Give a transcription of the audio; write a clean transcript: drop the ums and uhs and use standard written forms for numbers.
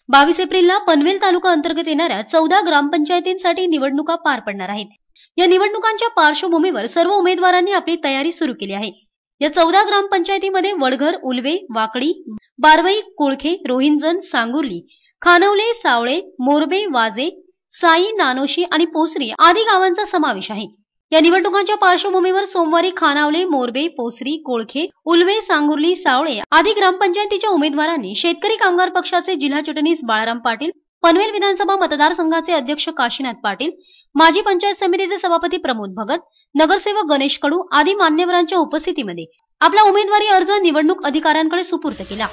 22 एप्रिलला पनवेल तालुका अंतर्गत येणाऱ्या 14 ग्रामपंचायतींसाठी निवडणुका पार पडणार आहेत। या निवडणुकांच्या पार्श्वभूमीवर सर्व उमेदवारांनी आपली तयारी सुरू केली आहे। या 14 ग्रामपंचायतीमध्ये वडघर, उलवे, वाकडी, बारवई, कुळखे, रोहिंजण, सांगुर्ली, खानवले, सावळे, मोरबे, वाजे, साई, नानोशी आणि पोसरी आदी गावांचा समावेश आहे। या निवडणुकांच्या पार्श्वभूमीवर सोमवारी खानावले, मोरबे, पोसरी, कोळखे, उलवे, सांगुर्ली, सावळे आदी ग्रामपंचायतीच्या उमेदवारांनी शेतकरी कामगार पक्षाचे जिल्हा चिटणीस बाळाराम पाटील, पनवेल विधानसभा मतदारसंघाचे अध्यक्ष काशीनाथ पाटील, माजी पंचायत समितीचे सभापती प्रमोद भगत, नगरसेवक गणेश कडू आदी मान्यवरांच्या उपस्थितीमध्ये आपला उमेदवारी अर्ज निवडणूक अधिकाऱ्यांकडे सुपूर्द केला।